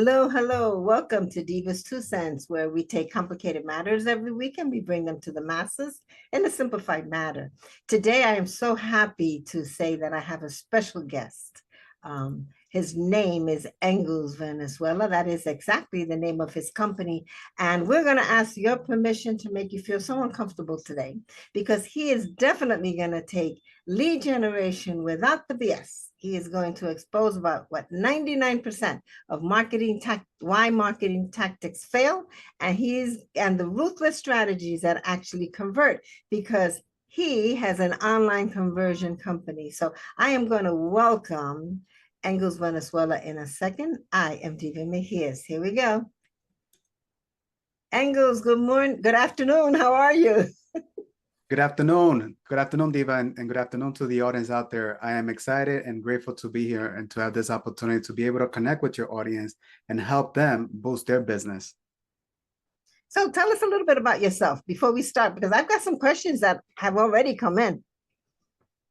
Hello, hello. Welcome to Diva's Two Cents, where we take complicated matters every week and we bring them to the masses in a simplified manner. Today, I am so happy to say that I have a special guest. His name is Engels Valenzuela. That is exactly the name of his company. And we're going to ask your permission to make you feel so uncomfortable today because he is definitely going to take lead generation without the BS. He is going to expose about what 99% of why marketing tactics fail, and the ruthless strategies that actually convert because he has an online conversion company. So I am going to welcome Engels Venezuela in a second. I am Diva Mejias. Here we go. Engels, good morning, good afternoon. How are you? Good afternoon. Good afternoon, Diva, and good afternoon to the audience out there. I am excited and grateful to be here and to have this opportunity to be able to connect with your audience and help them boost their business. So tell us a little bit about yourself before we start, because I've got some questions that have already come in.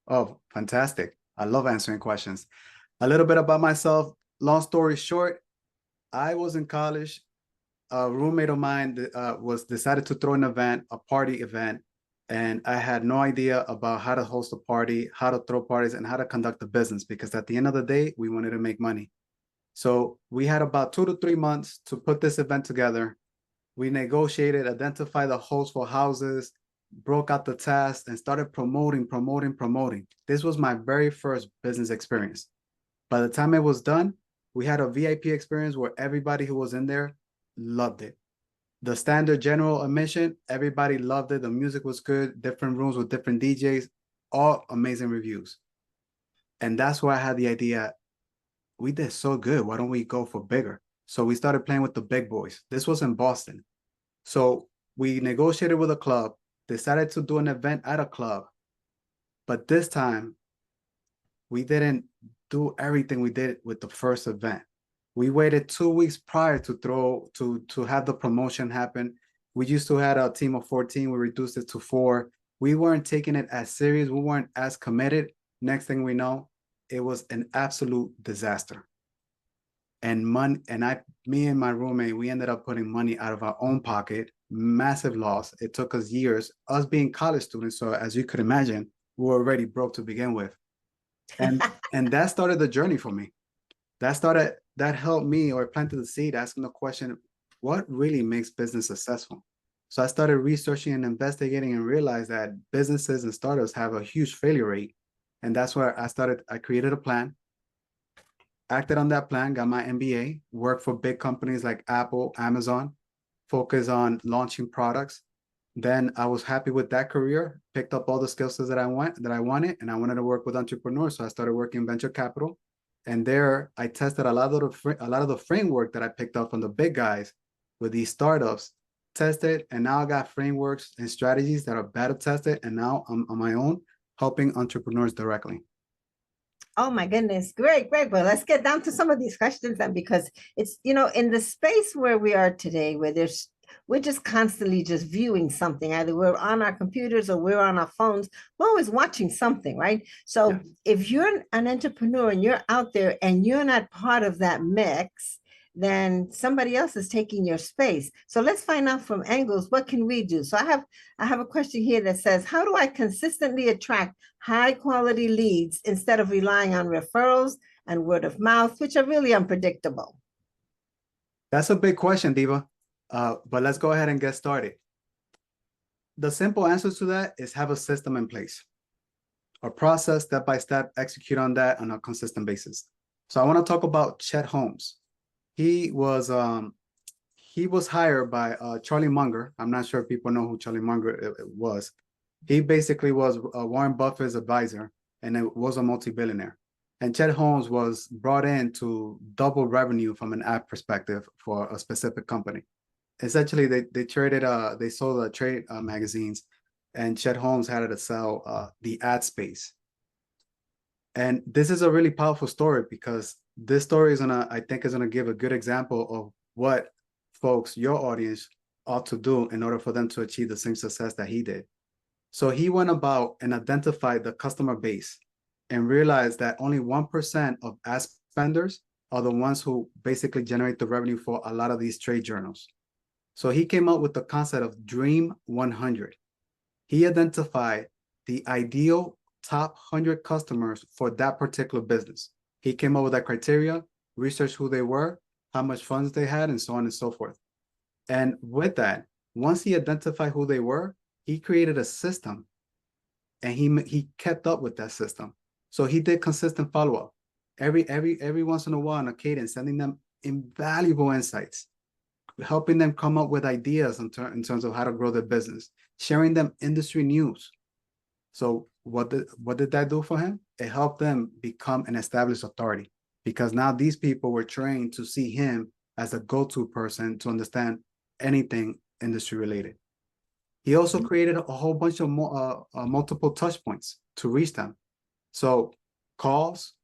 Oh, fantastic. I love answering questions. A little bit about myself. Long story short, I was in college. A roommate of mine was decided to throw an event, a party event, and I had no idea about how to host a party, how to throw parties, and how to conduct a business, because at the end of the day, we wanted to make money. So we had about 2 to 3 months to put this event together. We negotiated, identified the host for houses, broke out the task, and started promoting. This was my very first business experience. By the time it was done, we had a VIP experience where everybody who was in there loved it. The standard general admission, everybody loved it. The music was good, different rooms with different DJs, all amazing reviews. And that's why I had the idea, we did so good, why don't we go for bigger? So we started playing with the big boys. This was in Boston. So we negotiated with a club, decided to do an event at a club. But this time, we didn't do everything we did with the first event. We waited 2 weeks prior to have the promotion happen. We used to have a team of 14. We reduced it to 4. We weren't taking it as serious. We weren't as committed. Next thing we know, it was an absolute disaster. And me and my roommate, we ended up putting money out of our own pocket. Massive loss. It took us years. Us being college students, so as you could imagine, we were already broke to begin with. And that started the journey for me. That helped me, or planted the seed, asking the question, what really makes business successful? So I started researching and investigating and realized that businesses and startups have a huge failure rate. And that's where I created a plan, acted on that plan, got my MBA, worked for big companies like Apple, Amazon, focused on launching products. Then I was happy with that career, picked up all the skill sets that I wanted, and I wanted to work with entrepreneurs. So I started working in venture capital. And there I tested a lot of the framework that I picked up from the big guys with these startups, tested, and now I got frameworks and strategies that are better tested. And now I'm on my own, helping entrepreneurs directly. Oh my goodness. Great, great. Well, let's get down to some of these questions then, because it's, in the space where we are today, where we're just constantly just viewing something. Either we're on our computers or we're on our phones. We're always watching something, right? So Yeah. if you're an entrepreneur and you're out there and you're not part of that mix, then somebody else is taking your space. So let's find out from Engels, what can we do? So I have a question here that says, how do I consistently attract high quality leads instead of relying on referrals and word of mouth, which are really unpredictable? That's a big question, Diva. But let's go ahead and get started. The simple answer to that is have a system in place, a process, step by step, execute on that on a consistent basis. So I want to talk about Chet Holmes. He was hired by Charlie Munger. I'm not sure if people know who Charlie Munger was. He basically was Warren Buffett's advisor, and it was a multi-billionaire. And Chet Holmes was brought in to double revenue from an ad perspective for a specific company. Essentially, they sold the trade magazines, and Chet Holmes had to sell the ad space. And this is a really powerful story because this story I think is gonna give a good example of what folks, your audience, ought to do in order for them to achieve the same success that he did. So he went about and identified the customer base and realized that only 1% of ad spenders are the ones who basically generate the revenue for a lot of these trade journals. So he came up with the concept of Dream 100. He identified the ideal top 100 customers for that particular business. He came up with that criteria, researched who they were, how much funds they had, and so on and so forth. And with that, once he identified who they were, he created a system, and he kept up with that system. So he did consistent follow-up every once in a while on a cadence, sending them invaluable insights, helping them come up with ideas in terms of how to grow their business, sharing them industry news. So what did that do for him? It helped them become an established authority, because now these people were trained to see him as a go-to person to understand anything industry related. He also created a whole bunch of multiple touch points to reach them. So calls,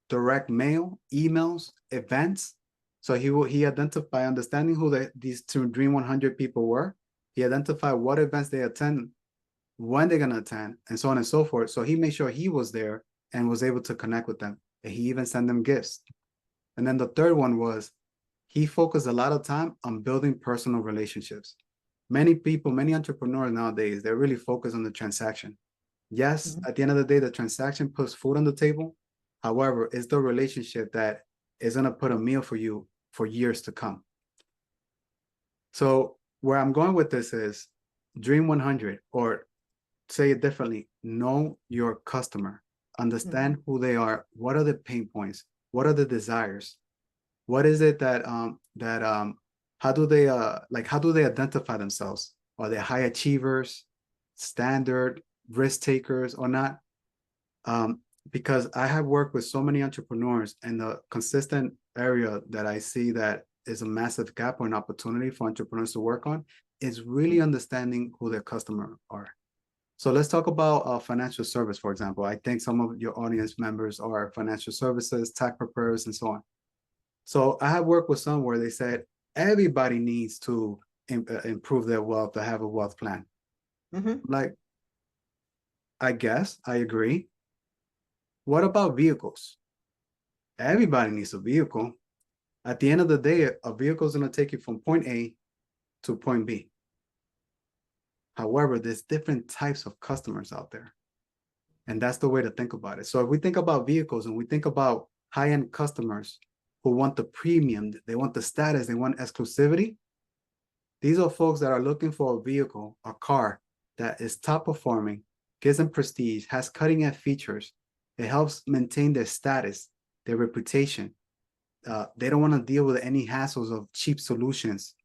direct mail, emails, events. So he identified, understanding who these two Dream 100 people were. He identified what events they attend, when they're going to attend, and so on and so forth. So he made sure he was there and was able to connect with them. And he even sent them gifts. And then the third one was, he focused a lot of time on building personal relationships. Many people, many entrepreneurs nowadays, they're really focused on the transaction. Yes, at the end of the day, the transaction puts food on the table. However, it's the relationship that is going to put a meal for you for years to come. So where I'm going with this is Dream 100, or say it differently, know your customer, understand who they are, what are the pain points, what are the desires, what is it that how do they identify themselves? Are they high achievers, standard, risk takers, or not? Because I have worked with so many entrepreneurs, and the consistent area that I see that is a massive gap or an opportunity for entrepreneurs to work on is really understanding who their customer are. So let's talk about financial service, for example. I think some of your audience members are financial services, tax preparers, and so on. So I have worked with some where they said everybody needs to improve their wealth, to have a wealth plan. Like, I guess I agree. What about vehicles? Everybody needs a vehicle. At the end of the day, a vehicle is going to take you from point A to point B. However, there's different types of customers out there. And that's the way to think about it. So if we think about vehicles and we think about high-end customers who want the premium, they want the status, they want exclusivity, these are folks that are looking for a vehicle, a car that is top performing, gives them prestige, has cutting-edge features. It helps maintain their status, their reputation. They don't want to deal with any hassles of cheap solutions.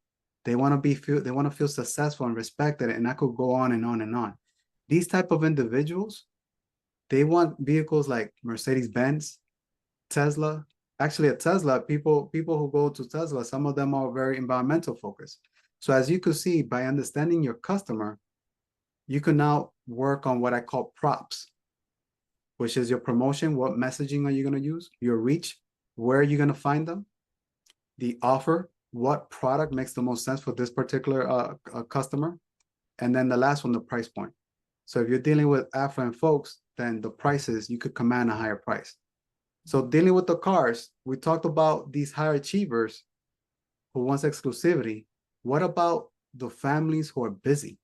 They want to feel successful and respected, and I could go on and on and on. These type of individuals, they want vehicles like Mercedes-Benz, Tesla. Actually, at Tesla, people who go to Tesla, some of them are very environmental focused. So as you could see, by understanding your customer, you can now work on what I call props, which is your promotion. What messaging are you going to use? Your reach, where are you going to find them? The offer, what product makes the most sense for this particular customer? And then the last one, the price point. So if you're dealing with affluent folks, then the prices, you could command a higher price. So dealing with the cars, we talked about these higher achievers who wants exclusivity. What about the families who are busy,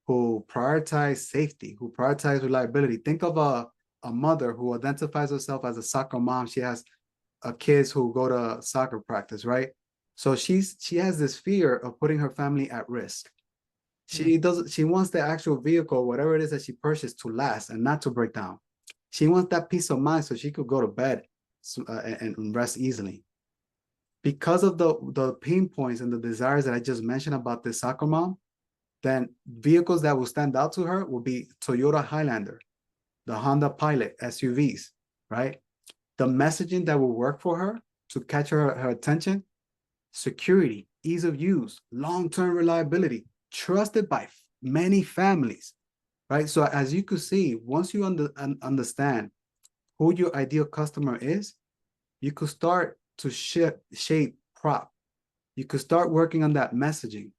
who prioritize safety, who prioritize reliability? Think of a mother who identifies herself as a soccer mom. She has kids who go to soccer practice, right? So she has this fear of putting her family at risk. She wants the actual vehicle, whatever it is that she purchased, to last and not to break down. She wants that peace of mind so she could go to bed and rest easily. Because of the pain points and the desires that I just mentioned about this soccer mom, then vehicles that will stand out to her will be Toyota Highlander, the Honda Pilot SUVs, right? The messaging that will work for her to catch her attention: security, ease of use, long-term reliability, trusted by many families, right? So as you could see, once you understand who your ideal customer is, you could start to shape prop. You could start working on that messaging.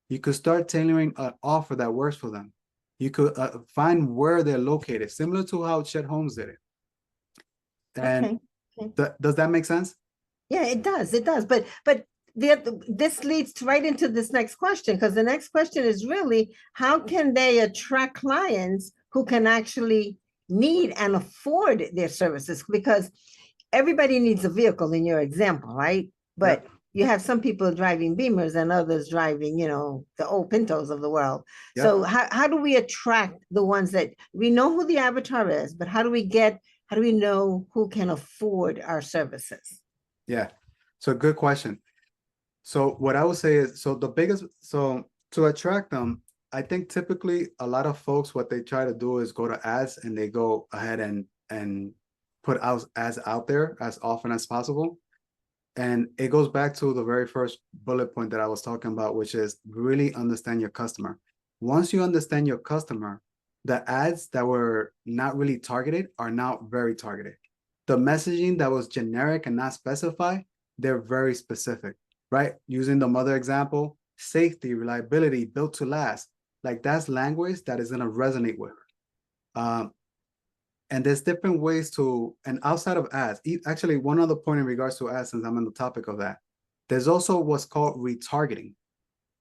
You could start tailoring an offer that works for them. You could find where they're located, similar to how Chet Holmes did it. And Okay. does that make sense? Yeah, it does. It does. But this leads right into this next question, because the next question is really how can they attract clients who can actually need and afford their services? Because everybody needs a vehicle in your example, right? But Yep. you have some people driving Beamers and others driving, the old Pintos of the world. Yep. So how do we attract the ones that we know who the avatar is, but how do we know who can afford our services? Yeah. So good question. So what I would say is, so to attract them, I think typically a lot of folks, what they try to do is go to ads and they go ahead and put out ads out there as often as possible. And it goes back to the very first bullet point that I was talking about, which is really understand your customer. Once you understand your customer, the ads that were not really targeted are now very targeted. The messaging that was generic and not specified, they're very specific, right? Using the mother example, safety, reliability, built to last. Like that's language that is going to resonate with her. And there's different ways to, and outside of ads, actually, one other point in regards to ads, since I'm on the topic of that, there's also what's called retargeting.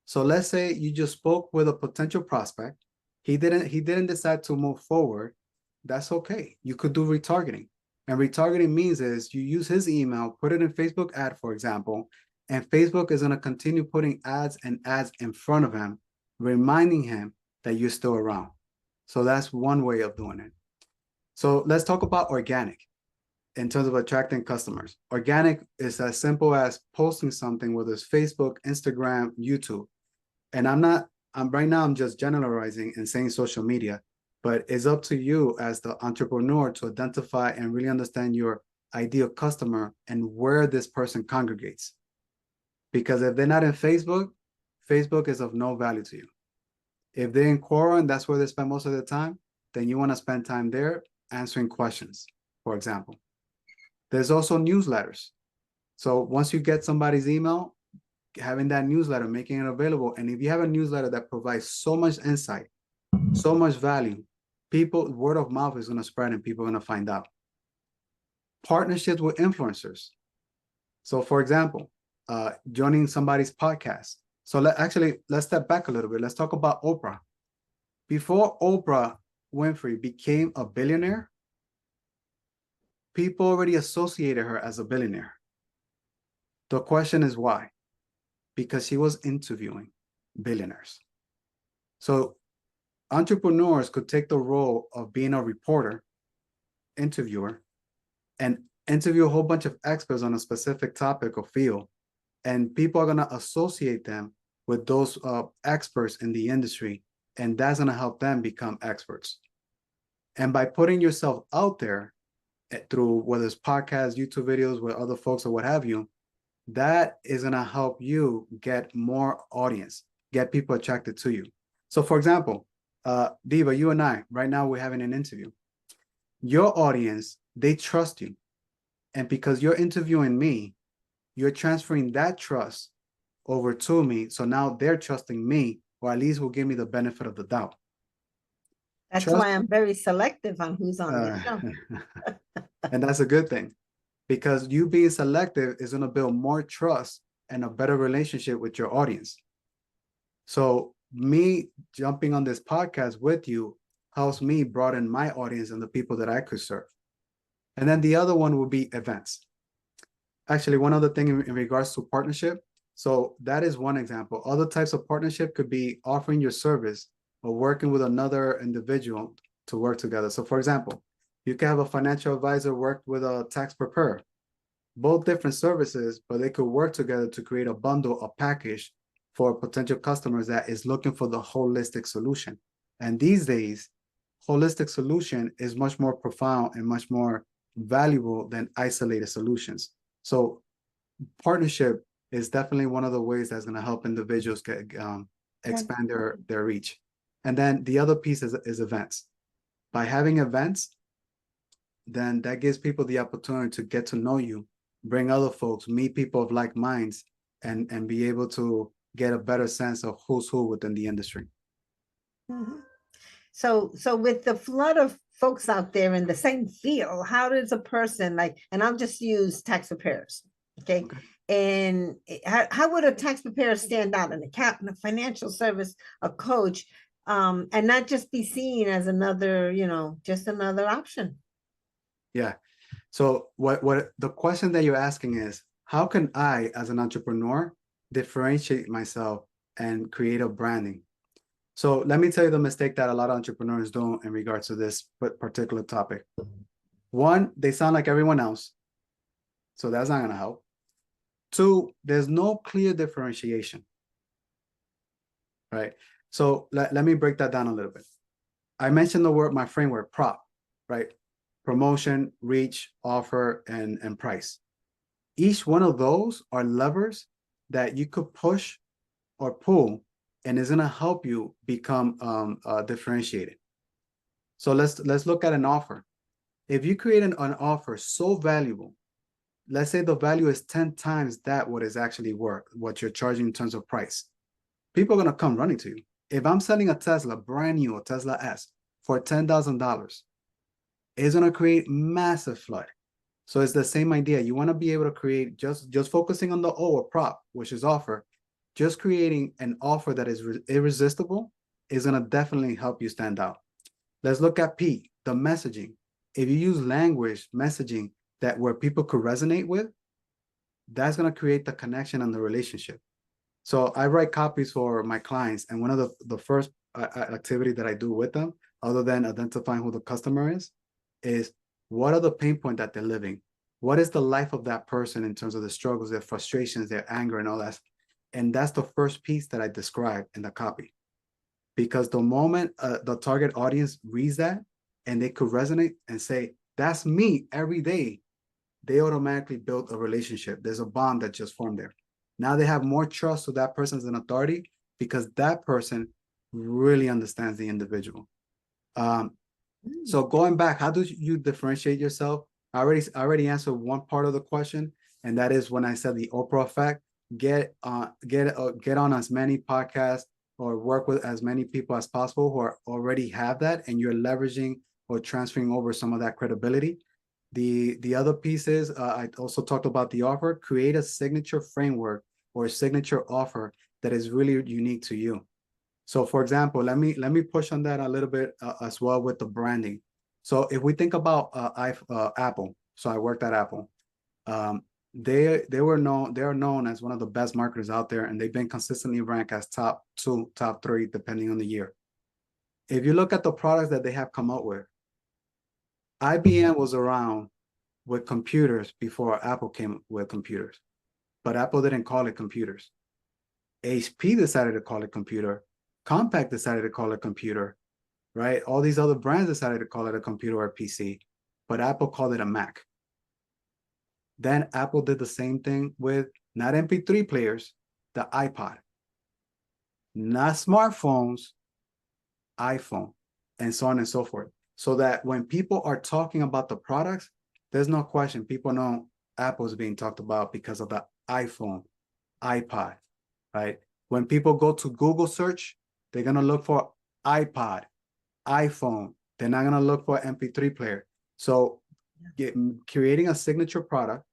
So let's say you just spoke with a potential prospect. He didn't decide to move forward. That's okay. You could do retargeting. And retargeting means is you use his email, put it in Facebook ad, for example, and Facebook is going to continue putting ads and ads in front of him, reminding him that you're still around. So that's one way of doing it. So let's talk about organic in terms of attracting customers. Organic is as simple as posting something, whether it's Facebook, Instagram, YouTube. And I'm just generalizing and saying social media, but it's up to you as the entrepreneur to identify and really understand your ideal customer and where this person congregates. Because if they're not in Facebook, Facebook is of no value to you. If they're in Quora and that's where they spend most of their time, then you want to spend time there answering questions, for example. There's also newsletters. So once you get somebody's email, having that newsletter, making it available. And if you have a newsletter that provides so much insight, so much value, word of mouth is going to spread and people are going to find out. Partnerships with influencers. So for example, joining somebody's podcast. So let's step back a little bit. Let's talk about Oprah. Before Oprah Winfrey became a billionaire, people already associated her as a billionaire. The question is why? Because she was interviewing billionaires. So entrepreneurs could take the role of being a reporter, interviewer, and interview a whole bunch of experts on a specific topic or field. And people are going to associate them with those experts in the industry. And that's going to help them become experts. And by putting yourself out there through whether it's podcasts, YouTube videos with other folks or what have you, that is going to help you get more audience, get people attracted to you. So for example, Diva, you and I, right now we're having an interview. Your audience, they trust you. And because you're interviewing me, you're transferring that trust over to me. So now they're trusting me, or at least will give me the benefit of the doubt. That's Trust, why I'm very selective on who's on the show. and that's a good thing, because you being selective is going to build more trust and a better relationship with your audience. So me jumping on this podcast with you helps me broaden my audience and the people that I could serve. And then the other one would be events. Actually, one other thing in regards to partnership. So that is one example. Other types of partnership could be offering your service or working with another individual to work together. So for example, you can have a financial advisor work with a tax preparer. Both different services, but they could work together to create a bundle, a package for potential customers that is looking for the holistic solution. And these days, holistic solution is much more profound and much more valuable than isolated solutions. So partnership is definitely one of the ways that's going to help individuals expand their reach. And then the other piece is events. By having events, then that gives people the opportunity to get to know you, bring other folks, meet people of like minds, and be able to get a better sense of who's who within the industry. Mm-hmm. So with the flood of folks out there in the same field, how does a person and I'll just use tax preparers. Okay. Okay. And how would a tax preparer stand out? An accountant, a financial service, a coach, and not just be seen as another, just another option. Yeah. So what the question that you're asking is, how can I, as an entrepreneur, differentiate myself and create a branding? So let me tell you the mistake that a lot of entrepreneurs do in regards to this particular topic. One, they sound like everyone else. So that's not going to help. Two, there's no clear differentiation, right? So let me break that down a little bit. I mentioned my framework, PROP, right? Promotion, reach, offer, and price. Each one of those are levers that you could push or pull, and is going to help you become differentiated. So let's look at an offer. If you create an offer so valuable, let's say the value is 10 times that what is actually worth, what you're charging in terms of price. People are going to come running to you. If I'm selling a Tesla, brand new, a Tesla S for $10,000, it's going to create massive flood. So it's the same idea. You want to be able to create, just focusing on the O or prop, which is offer, just creating an offer that is irresistible is going to definitely help you stand out. Let's look at P, the messaging. If you use language, messaging that where people could resonate with, that's going to create the connection and the relationship. So I write copies for my clients, and one of the first activity that I do with them, other than identifying who the customer is what are the pain points that they're living? What is the life of that person in terms of the struggles, their frustrations, their anger, and all that? And that's the first piece that I describe in the copy. Because the moment the target audience reads that and they could resonate and say, that's me every day, they automatically build a relationship. There's a bond that just formed there. Now they have more trust to that person as an authority because that person really understands the individual. So going back, how do you differentiate yourself? I already answered one part of the question, and that is when I said the Oprah effect. Get on as many podcasts or work with as many people as possible who are already have that, and you're leveraging or transferring over some of that credibility. The other piece is I also talked about the offer. Create a signature framework or a signature offer that is really unique to you. So for example, let me push on that a little bit as well with the branding. So if we think about Apple, so I worked at Apple. They are known as one of the best marketers out there, and they've been consistently ranked as top 2, top 3, depending on the year. If you look at the products that they have come out with, IBM was around with computers before Apple came with computers, but Apple didn't call it computers. HP decided to call it computer. Compaq decided to call it computer, right? All these other brands decided to call it a computer or a PC, but Apple called it a Mac. Then Apple did the same thing with not MP3 players, the iPod, not smartphones, iPhone, and so on and so forth. So that when people are talking about the products, there's no question. People know Apple's being talked about because of the iPhone, iPod, right? When people go to Google search, they're going to look for iPod, iPhone. They're not going to look for MP3 player. So creating a signature product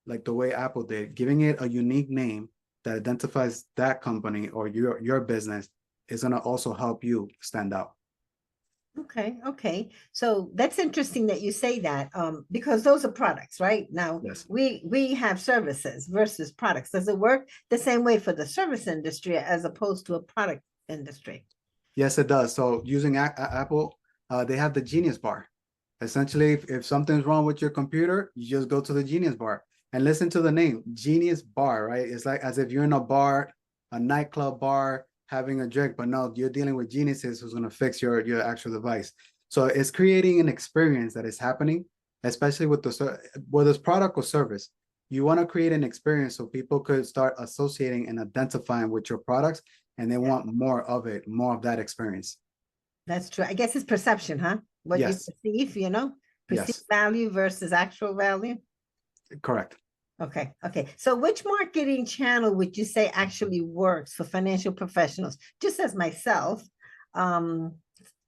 like the way Apple did, giving it a unique name that identifies that company or your business is going to also help you stand out. Okay. So that's interesting that you say that, because those are products, right? Now, Yes. we have services versus products. Does it work the same way for the service industry as opposed to a product industry? Yes, it does. So using Apple, they have the Genius Bar. Essentially, if something's wrong with your computer, you just go to the Genius Bar and listen to the name, Genius Bar, right? It's like as if you're in a bar, a nightclub bar, having a drink, but no, you're dealing with geniuses who's going to fix your actual device. So it's creating an experience that is happening, especially with whether it's product or service. You want to create an experience so people could start associating and identifying with your products, and they want more of it, more of that experience. That's true. I guess it's perception, huh? What you Yes. perceive, perceived Yes. value versus actual value. Correct. Okay. So which marketing channel would you say actually works for financial professionals? Just as myself,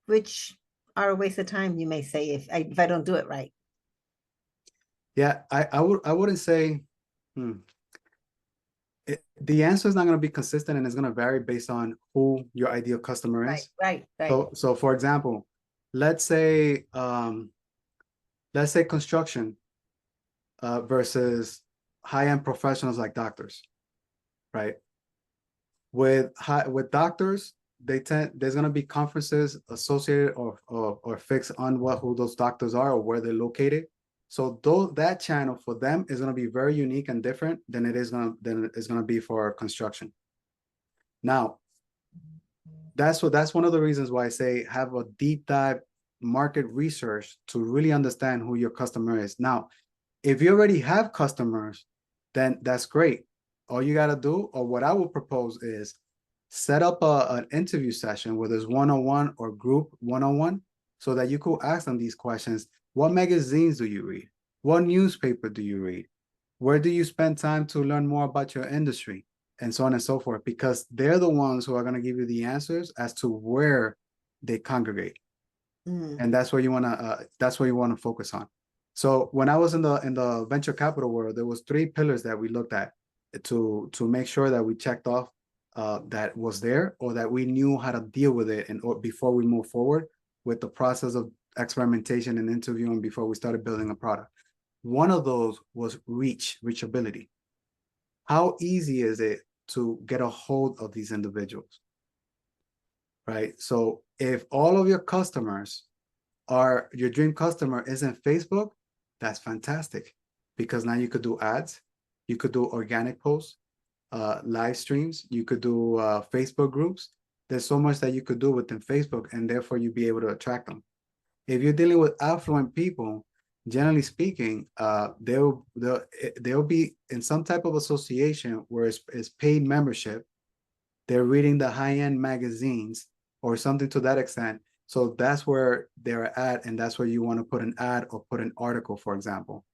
which are a waste of time, you may say, if I don't do it right. Yeah, I wouldn't say Hmm. The answer is not going to be consistent, and it's going to vary based on who your ideal customer Right, is. right, right. So for example, let's say um, construction versus high-end professionals like doctors, right? With doctors, there's going to be conferences associated or fixed on who those doctors are or where they're located. So that channel for them is going to be very unique and different than it's going to be for construction. Now, that's one of the reasons why I say have a deep dive market research to really understand who your customer is. Now, if you already have customers, then that's great. All you got to do, or what I would propose, is set up an interview session, whether it's one-on-one or group one-on-one, so that you could ask them these questions. What magazines do you read? What newspaper do you read? Where do you spend time to learn more about your industry? And so on and so forth, because they're the ones who are going to give you the answers as to where they congregate. Mm. And that's what you want to focus on. So when I was in the venture capital world, there was 3 pillars that we looked at to make sure that we checked off that was there, or that we knew how to deal with it, and or before we move forward with the process of experimentation and interviewing before we started building a product. One of those was reachability. How easy is it to get a hold of these individuals, right? So if all of your customers your dream customer isn't Facebook, that's fantastic, because now you could do ads, you could do organic posts, live streams, you could do Facebook groups. There's so much that you could do within Facebook, and therefore you'll be able to attract them. If you're dealing with affluent people, generally speaking, they'll be in some type of association where it's paid membership. They're reading the high-end magazines or something to that extent. So that's where they're at, and that's where you want to put an ad or put an article, for example.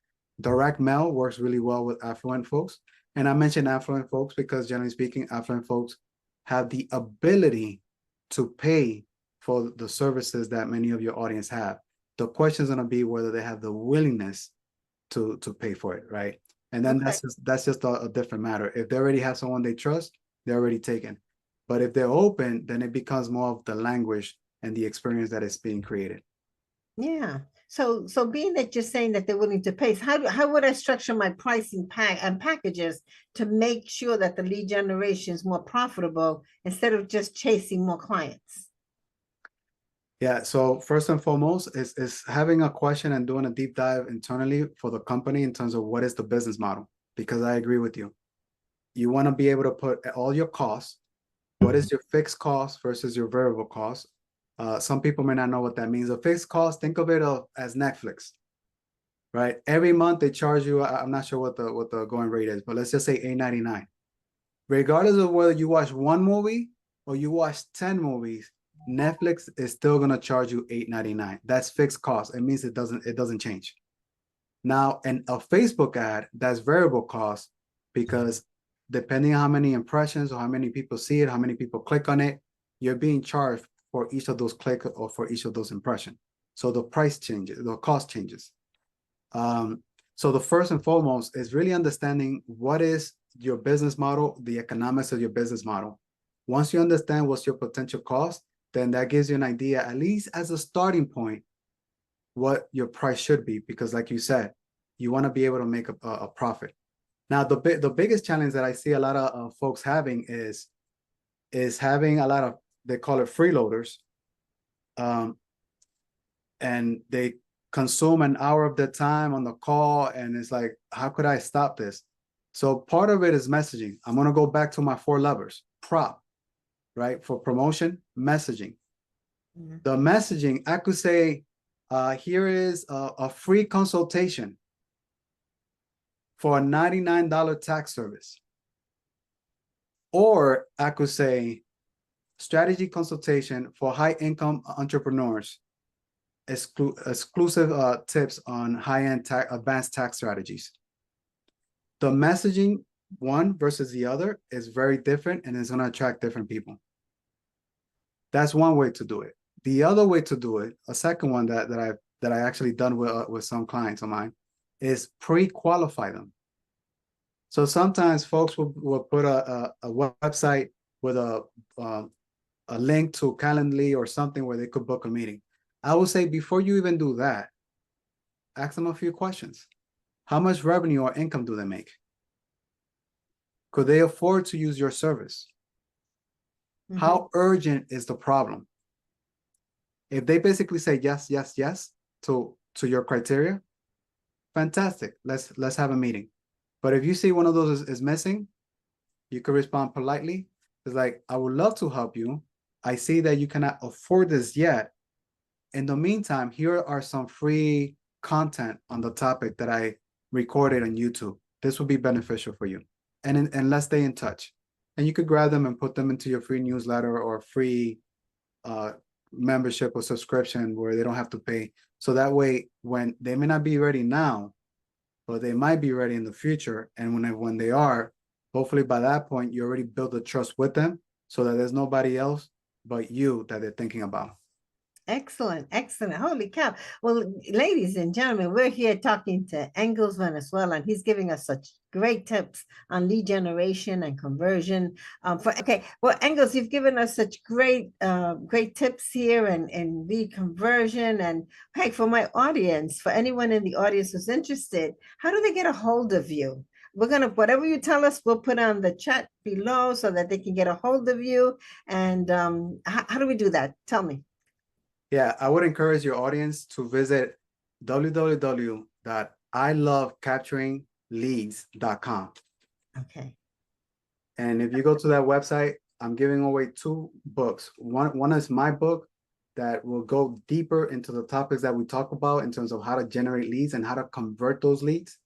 Direct mail works really well with affluent folks. And I mentioned affluent folks because, generally speaking, affluent folks have the ability to pay for the services that many of your audience have. The question is going to be whether they have the willingness to pay for it, right? And then Okay. that's just a different matter. If they already have someone they trust, they're already taken. But if they're open, then it becomes more of the language and the experience that is being created. Yeah. So being that you're saying that they're willing to pay, how would I structure my pricing pack and packages to make sure that the lead generation is more profitable instead of just chasing more clients? Yeah. So first and foremost is having a question and doing a deep dive internally for the company in terms of what is the business model. Because I agree with you. You want to be able to put all your costs. What is your fixed cost versus your variable cost? Some people may not know what that means. A fixed cost, think of it as Netflix, right? Every month they charge you. I'm not sure what the going rate is, but let's just say $8.99. Regardless of whether you watch one movie or you watch 10 movies, Netflix is still gonna charge you $8.99. That's fixed cost. It means it doesn't change. Now, in a Facebook ad, that's variable cost, because depending on how many impressions or how many people see it, how many people click on it, you're being charged for each of those clicks or for each of those impressions. So the price changes, the cost changes. So the first and foremost is really understanding what is your business model, the economics of your business model. Once you understand what's your potential cost, then that gives you an idea, at least as a starting point, what your price should be. Because like you said, you want to be able to make a profit. Now, the biggest challenge that I see a lot of folks having is having a lot of, they call it freeloaders, and they consume an hour of their time on the call, and it's like, how could I stop this? So part of it is messaging. I'm going to go back to my 4 levers. Prop, right? For promotion, messaging. Mhm. The messaging, I could say, here is a free consultation for a $99 tax service. Or I could say, strategy consultation for high income entrepreneurs, exclusive tips on high-end advanced tax strategies. The messaging one versus the other is very different, and it's going to attract different people. That's one way to do it. The other way to do it, a second one that I actually done with some clients of mine, is pre-qualify them. So sometimes folks will put a website with a link to Calendly or something where they could book a meeting. I would say before you even do that, ask them a few questions. How much revenue or income do they make? Could they afford to use your service? Mhm. How urgent is the problem? If they basically say yes, yes, yes to your criteria, fantastic. Let's have a meeting. But if you see one of those is missing, you could respond politely. It's like, I would love to help you. I see that you cannot afford this yet. In the meantime, here are some free content on the topic that I recorded on YouTube. This will be beneficial for you. And let's stay in touch. And you could grab them and put them into your free newsletter or free membership or subscription where they don't have to pay. So that way, when they may not be ready now, but they might be ready in the future. And when they are, hopefully by that point, you already built the trust with them so that there's nobody else but you that they're thinking about. Excellent, excellent. Holy cow. Well, ladies and gentlemen, we're here talking to Engels Valenzuela, and he's giving us such great tips on lead generation and conversion. Well, Engels, you've given us such great tips here and lead conversion. And hey, for my audience, for anyone in the audience who's interested, how do they get a hold of you? We're gonna, whatever you tell us, we'll put on the chat below so that they can get a hold of you. And how do we do that? Tell me. Yeah, I would encourage your audience to visit www.ilovecapturingleads.com. Okay. And if you go to that website, I'm giving away 2 books. One is my book that will go deeper into the topics that we talk about in terms of how to generate leads and how to convert those leads.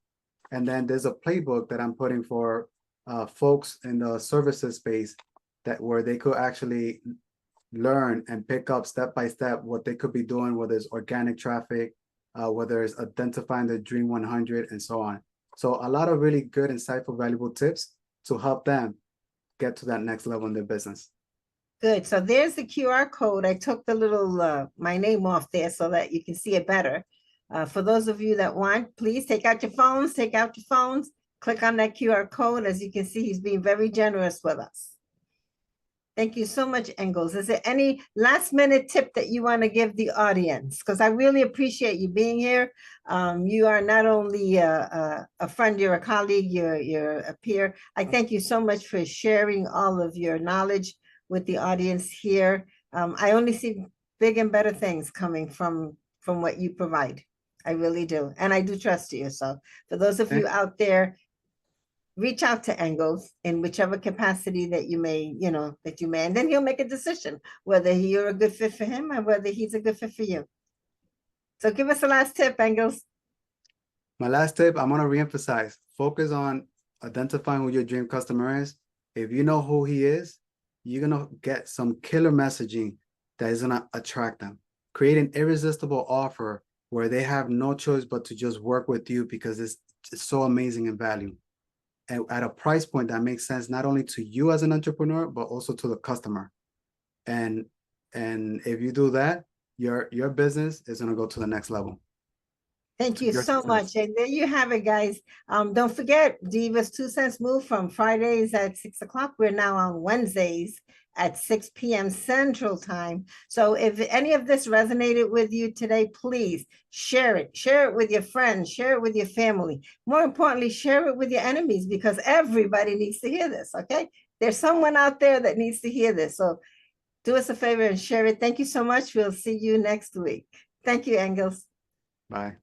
And then there's a playbook that I'm putting for folks in the services space where they could actually learn and pick up step by step what they could be doing, whether it's organic traffic, whether it's identifying the Dream 100 and so on. So a lot of really good, insightful, valuable tips to help them get to that next level in their business. Good. So there's the QR code. I took the little my name off there so that you can see it better. For those of you that want, please take out your phones, click on that QR code. As you can see, he's being very generous with us. Thank you so much, Engels. Is there any last minute tip that you want to give the audience? Because I really appreciate you being here. You are not only a friend, you're a colleague, you're a peer. I thank you so much for sharing all of your knowledge with the audience here. I only see big and better things coming from what you provide. I really do. And I do trust you. So for those of you out there, reach out to Engels in whichever capacity that you may, and then he'll make a decision whether you're a good fit for him or whether he's a good fit for you. So give us a last tip, Engels. My last tip, I'm going to reemphasize, focus on identifying who your dream customer is. If you know who he is, you're going to get some killer messaging that is going to attract them. Create an irresistible offer where they have no choice but to just work with you because it's so amazing in value. And at a price point that makes sense not only to you as an entrepreneur, but also to the customer. And if you do that, your business is going to go to the next level. Thank you so much. And there you have it, guys. Don't forget, Diva's 2 cents move from Fridays at 6 o'clock. We're now on Wednesdays at 6 p.m. Central Time. So if any of this resonated with you today, please share it. Share it with your friends. Share it with your family. More importantly, share it with your enemies because everybody needs to hear this, okay? There's someone out there that needs to hear this. So do us a favor and share it. Thank you so much. We'll see you next week. Thank you, Engels. Bye.